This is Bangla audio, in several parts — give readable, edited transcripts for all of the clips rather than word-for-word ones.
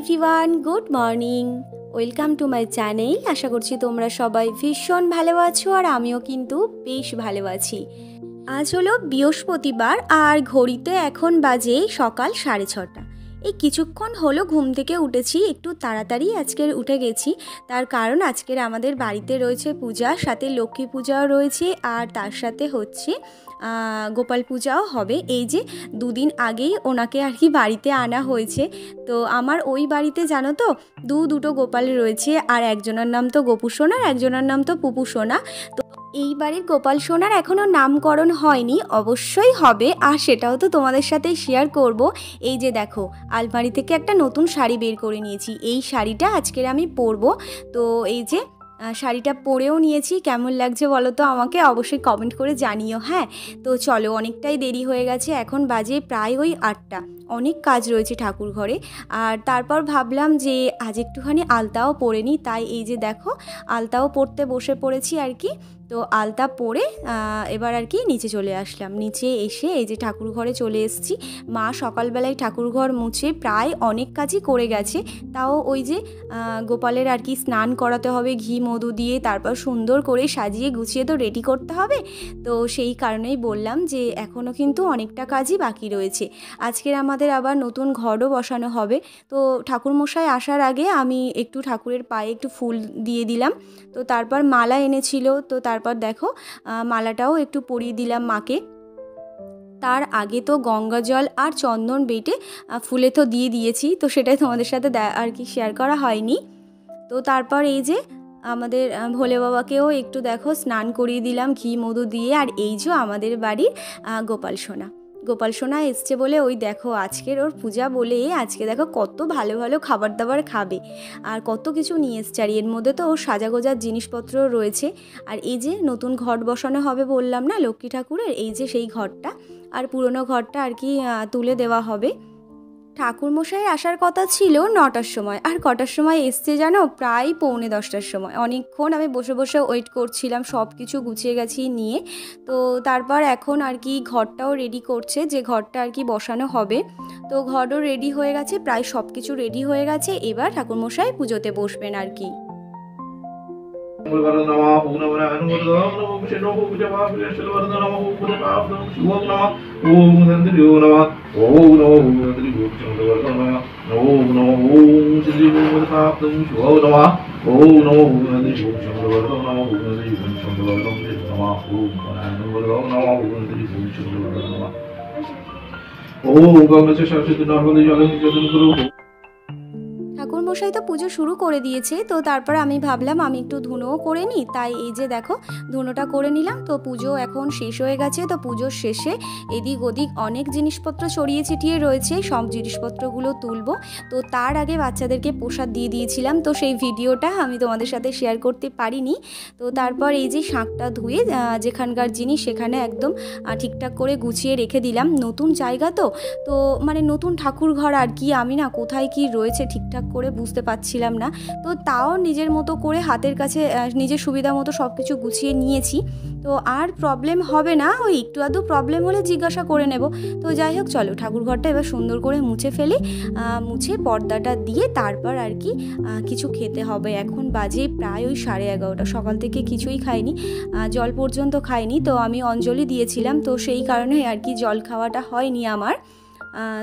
Everyone, good morning. Welcome to my channel. আশা করছি তোমরা সবাই ভীষণ ভালো আছো আর আমিও কিন্তু বেশ ভালো আছি। আজ হলো বৃহস্পতিবার আর ঘড়িতে এখন বাজে সকাল 6:30। এই কিছুক্ষণ হলো ঘুম থেকে উঠেছি, একটু তাড়াতাড়ি আজকের উঠে গেছি। তার কারণ আজকের আমাদের বাড়িতে রয়েছে পূজা, সাথে লক্ষ্মী পূজাও রয়েছে আর তার সাথে হচ্ছে গোপাল পূজাও হবে। এই যে দুদিন আগেই ওনাকে আর কি বাড়িতে আনা হয়েছে। তো আমার ওই বাড়িতে জানো তো দুটো গোপাল রয়েছে, আর একজনের নাম তো গোপু সোনা, একজনের নাম তো পুপু সোনা। তো এই বাড়ির গোপাল সোনার এখনও নামকরণ হয়নি, অবশ্যই হবে, আর সেটাও তো তোমাদের সাথে শেয়ার করব। এই যে দেখো, আলমারি থেকে একটা নতুন শাড়ি বের করে নিয়েছি, এই শাড়িটা আজকের আমি পরবো। তো এই যে শাড়িটা পরেও নিয়েছি, কেমন লাগছে বলো তো আমাকে অবশ্যই কমেন্ট করে জানিও। হ্যাঁ, তো চলো, অনেকটাই দেরি হয়ে গেছে, এখন বাজে প্রায় ওই 8টা। অনেক কাজ রয়েছে ঠাকুর ঘরে। আর তারপর ভাবলাম যে আজ একটুখানি আলতাও পরে নিই, তাই এই যে দেখো আলতাও পরতে বসে পড়েছি আর কি। তো আলতা পরে এবার আর কি নিচে চলে আসলাম। নিচে এসে এই যে ঠাকুর ঘরে চলে এসেছি। মা সকালবেলায় ঠাকুর ঘর মুছে প্রায় অনেক কাজই করে গেছে। তাও ওই যে গোপালের আর কি স্নান করাতে হবে ঘি মধু দিয়ে, তারপর সুন্দর করে সাজিয়ে গুছিয়ে তো রেডি করতে হবে। তো সেই কারণেই বললাম যে এখনও কিন্তু অনেকটা কাজই বাকি রয়েছে। আজকের আমাদের আবার নতুন ঘরও বসানো হবে। তো ঠাকুরমশাই আসার আগে আমি একটু ঠাকুরের পায়ে একটু ফুল দিয়ে দিলাম। তো তারপর মালা এনেছিল, তো তারপর দেখো মালাটাও একটু পরিয়ে দিলাম মাকে। তার আগে তো গঙ্গা জল আর চন্দন বেটে ফুলে তো দিয়ে দিয়েছি, তো সেটাই তোমাদের সাথে আর কি শেয়ার করা হয়নি। তো তারপর এই যে আমাদের ভোলে বাবাকেও একটু দেখো স্নান করিয়ে দিলাম ঘি মধু দিয়ে। আর এই যে আমাদের বাড়ির গোপাল সোনা এসছে বলে ওই দেখো আজকের ওর পূজা বলে আজকে দেখো কত ভালো ভালো খাবার দাবার খাবে আর কত কিছু নিয়ে এসছে। আর এর মধ্যে তো ওর সাজাগোজার জিনিসপত্র রয়েছে। আর এই যে নতুন ঘট বসানো হবে বললাম না লক্ষ্মী ঠাকুরের, এই যে সেই ঘরটা, আর পুরনো ঘরটা আর কি তুলে দেওয়া হবে। ঠাকুরমশাই আসার কথা ছিল 9টার সময়, আর কটার সময় এসছে জানো? প্রায় 9:45টার সময়। অনেকক্ষণ আমি বসে বসে ওয়েট করছিলাম সব কিছু গুছিয়ে গেছি নিয়ে। তো তারপর এখন আর কি ঘরটাও রেডি করছে, যে ঘরটা আর কি বসানো হবে। তো ঘরও রেডি হয়ে গেছে, প্রায় সব কিছু রেডি হয়ে গেছে। এবার ঠাকুরমশাই পুজোতে বসবেন আর কি। ঠাকুরমশাই তো পুজো শুরু করে দিয়েছে। তো তারপর আমি ভাবলাম আমি একটু ধুনোও করে নিই, তাই এই যে দেখো ধুনোটা করে নিলাম। তো পুজো এখন শেষ হয়ে গেছে। তো পুজোর শেষে এদিক ওদিক অনেক জিনিসপত্র ছড়িয়ে ছিটিয়ে রয়েছে, সব জিনিসপত্রগুলো তুলবো। তো তার আগে বাচ্চাদেরকে প্রসাদ দিয়ে দিয়েছিলাম, তো সেই ভিডিওটা আমি তোমাদের সাথে শেয়ার করতে পারিনি। তো তারপর এই যে শাঁকটা ধুয়ে যেখানকার জিনিস সেখানে একদম ঠিকঠাক করে গুছিয়ে রেখে দিলাম। নতুন জায়গা তো তো মানে নতুন ঠাকুর ঘর আর কি, আমি না কোথায় কি রয়েছে ঠিকঠাক করে বুঝতে পারছিলাম না। তো তাও নিজের মতো করে হাতের কাছে নিজের সুবিধা মতো সব কিছু গুছিয়ে নিয়েছি। তো আর প্রবলেম হবে না, ওই একটু আধটু প্রবলেম হলে জিজ্ঞাসা করে নেব। তো যাই হোক, চলো ঠাকুর ঘরটা এবার সুন্দর করে মুছে ফেলি। মুছে পর্দাটা দিয়ে তারপর আর কি কিছু খেতে হবে। এখন বাজে প্রায় ওই 11:30। সকাল থেকে কিছুই খাইনি, জল পর্যন্ত খাইনি। তো আমি অঞ্জলি দিয়েছিলাম, তো সেই কারণে আর কি জল খাওয়াটা হয়নি আমার।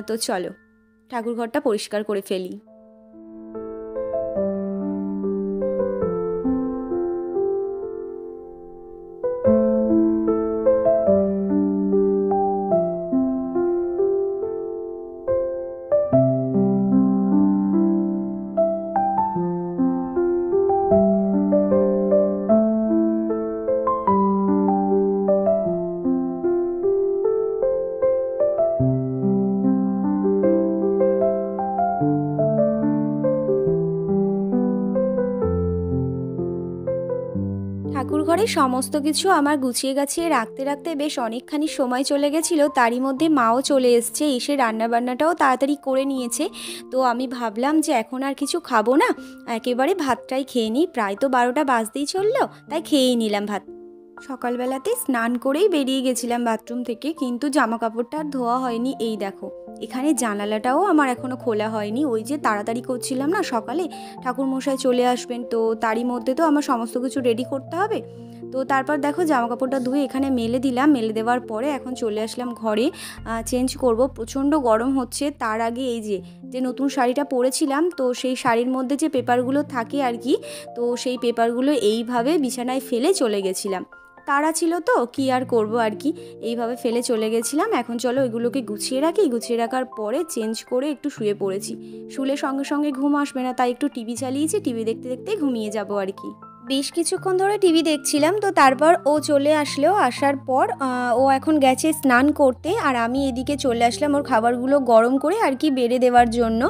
তো চলো ঠাকুর ঘরটা পরিষ্কার করে ফেলি। ঠাকুরঘরে সমস্ত কিছু আমার গুছিয়ে গাছিয়ে রাখতে রাখতে বেশ অনেকখানি সময় চলে গেছিলো। তারই মধ্যে মাও চলে এসছে, এসে রান্নাবান্নাটাও তাড়াতাড়ি করে নিয়েছে। তো আমি ভাবলাম যে এখন আর কিছু খাবো না, একেবারে ভাতটাই খেয়ে নিই। প্রায় তো 12টা বাজতেই চললো, তাই খেয়েই নিলাম ভাত। সকালবেলাতে স্নান করেই বেরিয়ে গেছিলাম বাথরুম থেকে, কিন্তু জামা কাপড়টা আর ধোয়া হয়নি। এই দেখো এখানে জানালাটাও আমার এখনও খোলা হয়নি, ওই যে তাড়াতাড়ি করছিলাম না সকালে, ঠাকুরমশাই চলে আসবেন, তো তারই মধ্যে তো আমার সমস্ত কিছু রেডি করতে হবে। তো তারপর দেখো জামা কাপড়টা ধুয়ে এখানে মেলে দিলাম, মেলে দেওয়ার পরে এখন চলে আসলাম ঘরে চেঞ্জ করব। প্রচণ্ড গরম হচ্ছে। তার আগে এই যে নতুন শাড়িটা পরেছিলাম, তো সেই শাড়ির মধ্যে যে পেপারগুলো থাকে আর কি, তো সেই পেপারগুলো এইভাবে বিছানায় ফেলে চলে গেছিলাম। তাড়া ছিল তো কি আর করব আর কি, এইভাবে ফেলে চলে গেছিলাম। এখন চলো এগুলোকে গুছিয়ে রাখি, গুছিয়ে রাখার পরে চেঞ্জ করে একটু শুয়ে পড়েছি। শুলে সঙ্গে সঙ্গে ঘুম আসবে না, তাই একটু টিভি চালিয়েছি, টিভি দেখতে দেখতে ঘুমিয়ে যাব আর কি। বেশ কিছুক্ষণ ধরে টিভি দেখছিলাম, তো তারপর ও চলে আসলো। আসার পর ও এখন গেছে স্নান করতে, আর আমি এদিকে চলে আসলাম ওর খাবারগুলো গরম করে আর কি বেড়ে দেওয়ার জন্য।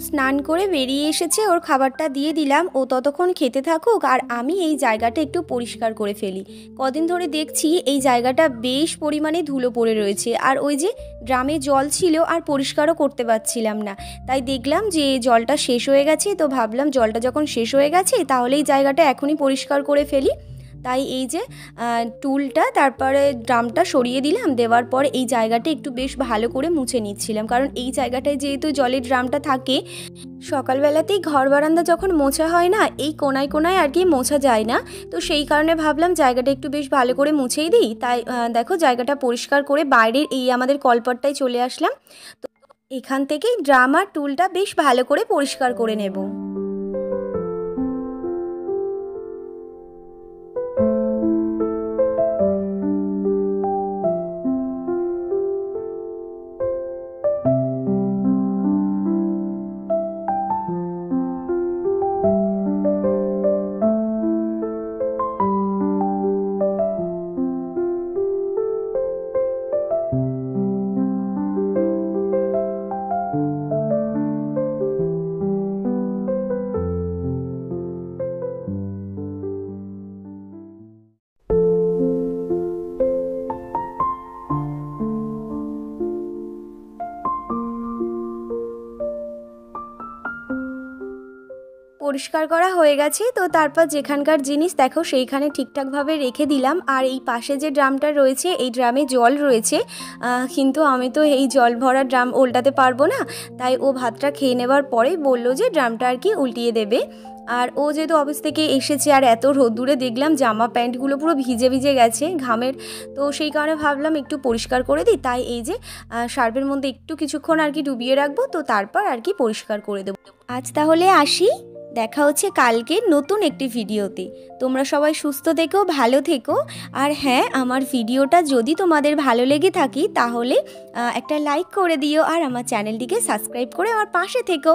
স্নান করে বেরিয়ে এসেছে, ওর খাবারটা দিয়ে দিলাম, ও ততক্ষণ খেতে থাকুক আর আমি এই জায়গাটা একটু পরিষ্কার করে ফেলি। কদিন ধরে দেখছি এই জায়গাটা বেশ পরিমাণে ধুলো পড়ে রয়েছে, আর ওই যে ড্রামে জল ছিল আর পরিষ্কারও করতে পারছিলাম না, তাই দেখলাম যে জলটা শেষ হয়ে গেছে। তো ভাবলাম জলটা যখন শেষ হয়ে গেছে তাহলে এই জায়গাটা এখনই পরিষ্কার করে ফেলি। তাই এই যে টুলটা তারপরে ড্রামটা সরিয়ে দিলাম, দেওয়ার পর এই জায়গাটা একটু বেশ ভালো করে মুছে নিচ্ছিলাম, কারণ এই জায়গাটায় যেহেতু জলের ড্রামটা থাকে, সকালবেলাতেই ঘর বারান্দা যখন মোছা হয় না, এই কোনায় কোনায় আর কি মোছা যায় না, তো সেই কারণে ভাবলাম জায়গাটা একটু বেশ ভালো করে মুছেই দিই। তাই দেখো জায়গাটা পরিষ্কার করে বাইরের এই আমাদের কলপাটটায় চলে আসলাম। তো এখান থেকেই ড্রাম আর টুলটা বেশ ভালো করে পরিষ্কার করে নেব। পরিষ্কার করা হয়ে গেছে, তো তারপর যেখানকার জিনিস দেখো সেইখানে ঠিকঠাকভাবে রেখে দিলাম। আর এই পাশে যে ড্রামটা রয়েছে এই ড্রামে জল রয়েছে, কিন্তু আমি তো এই জল ভরা ড্রাম উল্টাতে পারবো না, তাই ও ভাতটা খেয়ে নেবার পরেই বললো যে ড্রামটা আর কি উল্টিয়ে দেবে। আর ও যেহেতু অফিস থেকে এসেছে আর এত রোদ্দুরে দেখলাম জামা প্যান্টগুলো পুরো ভিজে ভিজে গেছে ঘামের, তো সেই কারণে ভাবলাম একটু পরিষ্কার করে দিই। তাই এই যে সার্ফের মধ্যে একটু কিছুক্ষণ আর কি ডুবিয়ে রাখবো, তো তারপর আর কি পরিষ্কার করে দেবো। আজ তাহলে আসি, দেখা হচ্ছে কালকে নতুন একটি ভিডিওতে। তোমরা সবাই সুস্থ থেকো, ভালো থেকো। আর হ্যাঁ, আমার ভিডিওটা যদি তোমাদের ভালো লেগে থাকে তাহলে একটা লাইক করে দিও, আর আমার চ্যানেলটিকে সাবস্ক্রাইব করে আমার পাশে থেকো।